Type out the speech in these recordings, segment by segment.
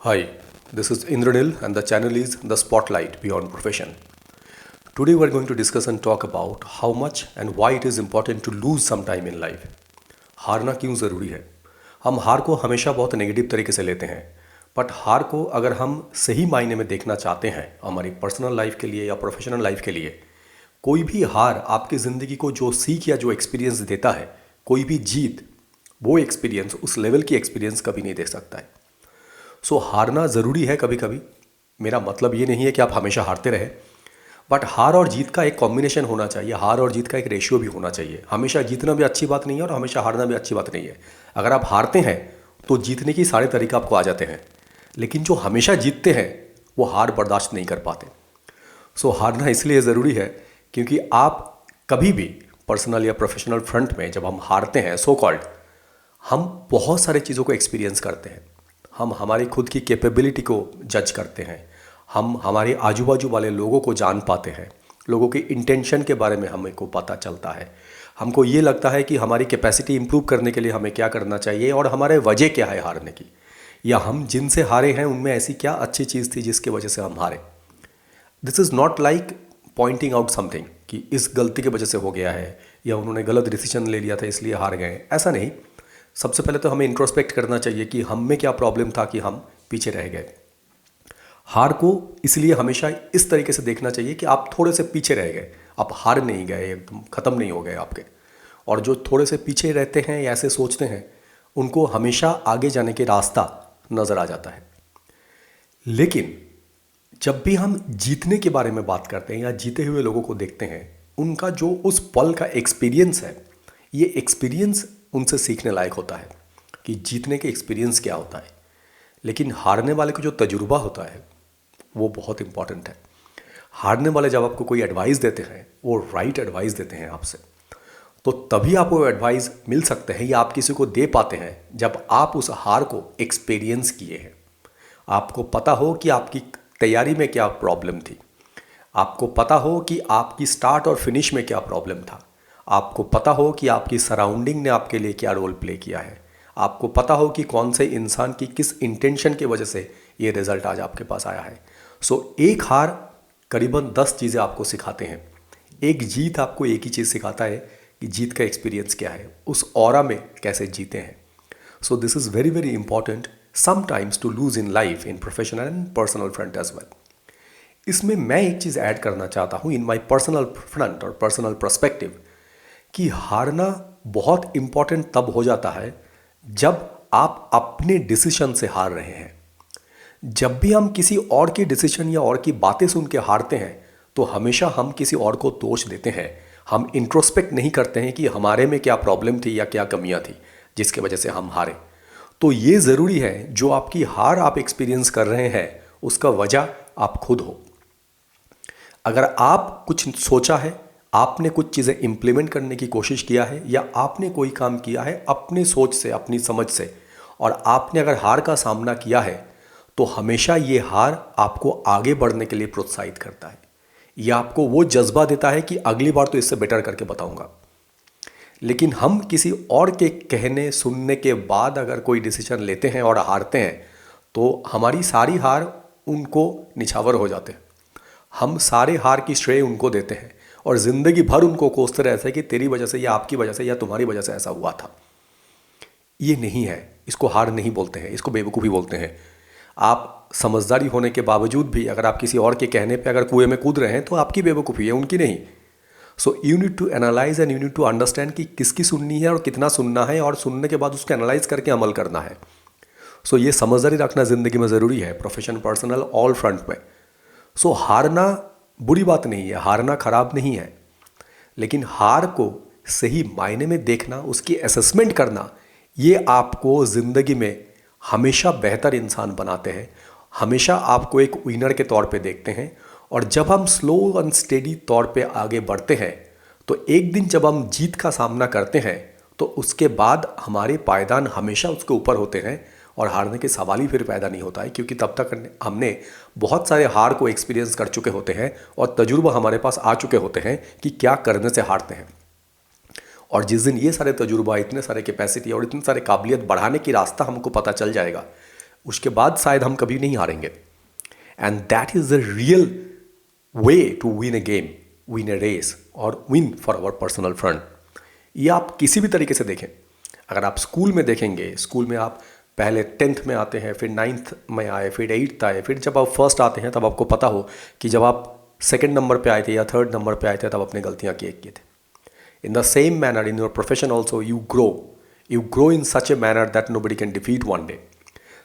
Hi, this is Indranil and the channel is The Spotlight Beyond Profession. Today we are going to discuss and talk about how much and why it is important to lose some time in life. हारना क्यों ज़रूरी है? हम हार को हमेशा बहुत negative तरीके से लेते हैं, बट हार को अगर हम सही मायने में देखना चाहते हैं हमारी पर्सनल लाइफ के लिए या प्रोफेशनल लाइफ के लिए, कोई भी हार आपकी ज़िंदगी को जो सीख या जो एक्सपीरियंस देता है, कोई भी जीत वो एक्सपीरियंस उस लेवल की एक्सपीरियंस कभी नहीं दे सकता है। हारना ज़रूरी है कभी कभी। मेरा मतलब ये नहीं है कि आप हमेशा हारते रहे, बट हार और जीत का एक कॉम्बिनेशन होना चाहिए, हार और जीत का एक रेशियो भी होना चाहिए। हमेशा जीतना भी अच्छी बात नहीं है और हमेशा हारना भी अच्छी बात नहीं है। अगर आप हारते हैं तो जीतने की सारे तरीके आपको आ जाते हैं, लेकिन जो हमेशा जीतते हैं वो हार बर्दाश्त नहीं कर पाते। हारना इसलिए ज़रूरी है क्योंकि आप कभी भी पर्सनल या प्रोफेशनल फ्रंट में जब हम हारते हैं सो कॉल्ड, हम बहुत सारे चीज़ों को एक्सपीरियंस करते हैं। हम हमारी खुद की कैपेबिलिटी को जज करते हैं, हम हमारे आजू बाजू वाले लोगों को जान पाते हैं, लोगों के इंटेंशन के बारे में हमें को पता चलता है। हमको ये लगता है कि हमारी कैपेसिटी इंप्रूव करने के लिए हमें क्या करना चाहिए और हमारे वजह क्या है हारने की, या हम जिनसे हारे हैं उनमें ऐसी क्या अच्छी चीज़ थी जिसकी वजह से हम हारे। This is not like pointing out something कि इस गलती की वजह से हो गया है या उन्होंने गलत डिसीजन ले लिया था इसलिए हार गए, ऐसा नहीं। सबसे पहले तो हमें इंट्रोस्पेक्ट करना चाहिए कि हम में क्या प्रॉब्लम था कि हम पीछे रह गए। हार को इसलिए हमेशा इस तरीके से देखना चाहिए कि आप थोड़े से पीछे रह गए, आप हार नहीं गए, एकदम ख़त्म नहीं हो गए आपके। और जो थोड़े से पीछे रहते हैं या ऐसे सोचते हैं उनको हमेशा आगे जाने के रास्ता नज़र आ जाता है। लेकिन जब भी हम जीतने के बारे में बात करते हैं या जीते हुए लोगों को देखते हैं, उनका जो उस पल का एक्सपीरियंस है, ये एक्सपीरियंस उनसे सीखने लायक होता है कि जीतने के एक्सपीरियंस क्या होता है। लेकिन हारने वाले को जो तजुर्बा होता है वो बहुत इंपॉर्टेंट है। हारने वाले जब आपको कोई एडवाइस देते हैं, वो राइट एडवाइस देते हैं आपसे, तो तभी आपको वो एडवाइस मिल सकते हैं या आप किसी को दे पाते हैं जब आप उस हार को एक्सपीरियंस किए हैं। आपको पता हो कि आपकी तैयारी में क्या प्रॉब्लम थी, आपको पता हो कि आपकी स्टार्ट और फिनिश में क्या प्रॉब्लम था, आपको पता हो कि आपकी सराउंडिंग ने आपके लिए क्या रोल प्ले किया है, आपको पता हो कि कौन से इंसान की किस इंटेंशन की वजह से ये रिज़ल्ट आज आपके पास आया है। एक हार करीबन 10 चीज़ें आपको सिखाते हैं, एक जीत आपको एक ही चीज़ सिखाता है कि जीत का एक्सपीरियंस क्या है, उस ऑरा में कैसे जीते हैं। This is very very important sometimes to lose in life, in professional and personal front as well. इसमें मैं एक चीज़ ऐड करना चाहता हूँ इन माई पर्सनल फ्रंट और पर्सनल पर्सपेक्टिव, कि हारना बहुत इम्पॉर्टेंट तब हो जाता है जब आप अपने डिसीजन से हार रहे हैं। जब भी हम किसी और की डिसीजन या और की बातें सुन के हारते हैं तो हमेशा हम किसी और को दोष देते हैं। हम इंट्रोस्पेक्ट नहीं करते हैं कि हमारे में क्या प्रॉब्लम थी या क्या कमियां थी जिसके वजह से हम हारे। तो ये ज़रूरी है जो आपकी हार आप एक्सपीरियंस कर रहे हैं उसका वजह आप खुद हो। अगर आप कुछ सोचा है, आपने कुछ चीज़ें इंप्लीमेंट करने की कोशिश किया है या आपने कोई काम किया है अपनी सोच से, अपनी समझ से, और आपने अगर हार का सामना किया है तो हमेशा ये हार आपको आगे बढ़ने के लिए प्रोत्साहित करता है। यह आपको वो जज्बा देता है कि अगली बार तो इससे बेटर करके बताऊंगा। लेकिन हम किसी और के कहने सुनने के बाद अगर कोई डिसीजन लेते हैं और हारते हैं तो हमारी सारी हार उनको निछावर हो जाते हैं। हम सारे हार की श्रेय उनको देते हैं और ज़िंदगी भर उनको कोसते रहते हैं कि तेरी वजह से या आपकी वजह से या तुम्हारी वजह से ऐसा हुआ था। ये नहीं है, इसको हार नहीं बोलते हैं, इसको बेवकूफ़ी बोलते हैं। आप समझदारी होने के बावजूद भी अगर आप किसी और के कहने पे अगर कुएं में कूद रहे हैं तो आपकी बेवकूफ़ी है, उनकी नहीं। You need to analyse and you need to understand कि किसकी सुननी है और कितना सुनना है, और सुनने के बाद उसको एनालाइज करके अमल करना है। ये समझदारी रखना ज़िंदगी में ज़रूरी है, प्रोफेशन, पर्सनल, ऑल फ्रंट में। हारना बुरी बात नहीं है, हारना खराब नहीं है, लेकिन हार को सही मायने में देखना, उसकी असेसमेंट करना, ये आपको ज़िंदगी में हमेशा बेहतर इंसान बनाते हैं, हमेशा आपको एक विनर के तौर पे देखते हैं। और जब हम स्लो एंड स्टेडी तौर पे आगे बढ़ते हैं तो एक दिन जब हम जीत का सामना करते हैं तो उसके बाद हमारे पायदान हमेशा उसके ऊपर होते हैं और हारने के सवाल ही फिर पैदा नहीं होता है, क्योंकि तब तक हमने बहुत सारे हार को एक्सपीरियंस कर चुके होते हैं और तजुर्बा हमारे पास आ चुके होते हैं कि क्या करने से हारते हैं। और जिस दिन ये सारे तजुर्बा, इतने सारे कैपेसिटी और इतने सारे काबिलियत बढ़ाने की रास्ता हमको पता चल जाएगा, उसके बाद शायद हम कभी नहीं हारेंगे। And that is the real way to win a game, win a race और win for our personal front. ये आप किसी भी तरीके से देखें। अगर आप स्कूल में देखेंगे, स्कूल में आप पहले 10th में आते हैं, फिर 9th में आए, फिर 8th आए, फिर जब आप फर्स्ट आते हैं तब आपको पता हो कि जब आप सेकंड नंबर पे आए थे या थर्ड नंबर पे आए थे तब अपने गलतियां किए थे। In the same manner in your profession also you grow in such a manner that nobody can defeat one day.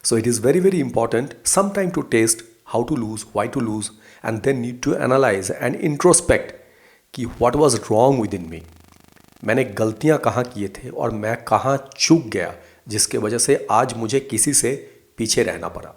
So it is very very important sometime to taste how to lose, why to lose, and then need to analyze and introspect कि what was wrong within me, मैंने गलतियां कहाँ किए थे और मैं कहाँ चूक गया जिसके वजह से आज मुझे किसी से पीछे रहना पड़ा।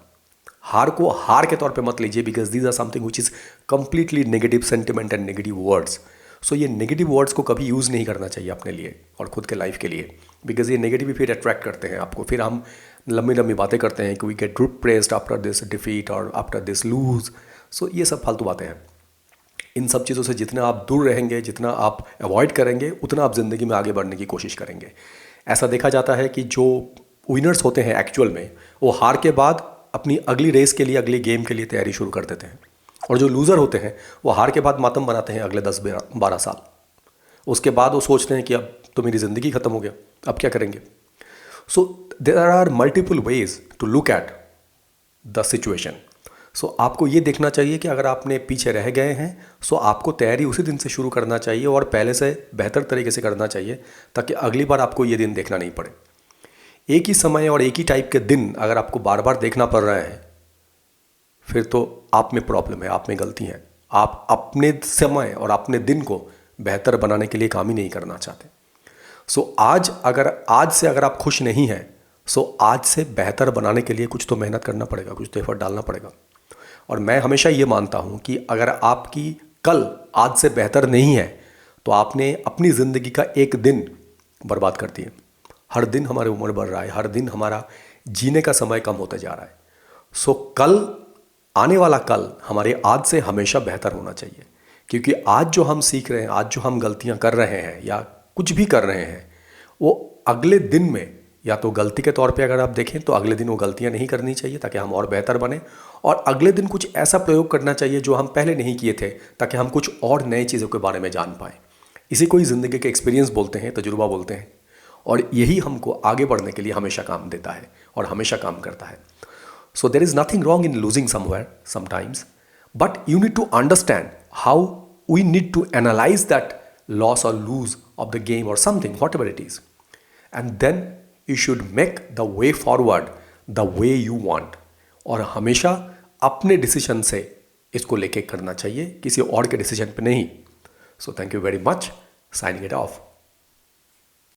हार को हार के तौर पे मत लीजिए, because these are something which is completely negative sentiment and negative words. So ये नेगेटिव वर्ड्स को कभी यूज़ नहीं करना चाहिए अपने लिए और खुद के लाइफ के लिए, बिकॉज ये नेगेटिव फिर अट्रैक्ट करते हैं आपको। फिर हम लंबी लंबी बातें करते हैं कि we get depressed after this defeat और आफ्टर दिस लूज। सो ये सब फालतू बातें हैं। इन सब चीज़ों से जितना आप दूर रहेंगे, जितना आप अवॉइड करेंगे, उतना आप ज़िंदगी में आगे बढ़ने की कोशिश करेंगे। ऐसा देखा जाता है कि जो विनर्स होते हैं एक्चुअल में, वो हार के बाद अपनी अगली रेस के लिए, अगली गेम के लिए तैयारी शुरू कर देते हैं। और जो लूज़र होते हैं वो हार के बाद मातम बनाते हैं अगले 10-12 साल। उसके बाद वो सोचते हैं कि अब तो मेरी ज़िंदगी ख़त्म हो गया, अब क्या करेंगे। So there are multiple ways to look at the situation. So आपको ये देखना चाहिए कि अगर आपने पीछे रह गए हैं, सो आपको तैयारी उसी दिन से शुरू करना चाहिए और पहले से बेहतर तरीके से करना चाहिए, ताकि अगली बार आपको ये दिन देखना नहीं पड़े। एक ही समय और एक ही टाइप के दिन अगर आपको बार बार देखना पड़ रहा है, फिर तो आप में प्रॉब्लम है, आप में गलती है। आप अपने समय और अपने दिन को बेहतर बनाने के लिए काम ही नहीं करना चाहते। सो आज से अगर आप खुश नहीं हैं, सो आज से बेहतर बनाने के लिए कुछ तो मेहनत करना पड़ेगा, कुछ तो एफर्ट डालना पड़ेगा। और मैं हमेशा ये मानता हूँ कि अगर आपकी कल आज से बेहतर नहीं है तो आपने अपनी ज़िंदगी का एक दिन बर्बाद कर दिया। हर दिन हमारी उम्र बढ़ रहा है, हर दिन हमारा जीने का समय कम होता जा रहा है। सो कल, आने वाला कल हमारे आज से हमेशा बेहतर होना चाहिए, क्योंकि आज जो हम सीख रहे हैं, आज जो हम गलतियाँ कर रहे हैं या कुछ भी कर रहे हैं, वो अगले दिन में या तो गलती के तौर पे अगर आप देखें तो अगले दिन वो गलतियां नहीं करनी चाहिए ताकि हम और बेहतर बने, और अगले दिन कुछ ऐसा प्रयोग करना चाहिए जो हम पहले नहीं किए थे ताकि हम कुछ और नए चीज़ों के बारे में जान पाएँ। इसी को ही ज़िंदगी के एक्सपीरियंस बोलते हैं, तजुर्बा बोलते हैं, और यही हमको आगे बढ़ने के लिए हमेशा काम देता है और हमेशा काम करता है। So there is nothing wrong in losing somewhere sometimes, but you need to understand how we need to analyse that loss और लूज ऑफ द गेम और something whatever it is, and then you should make the way forward the way you want। और हमेशा अपने decision से इसको लेके करना चाहिए, किसी और के डिसीजन पे नहीं। So thank you very much, signing it of.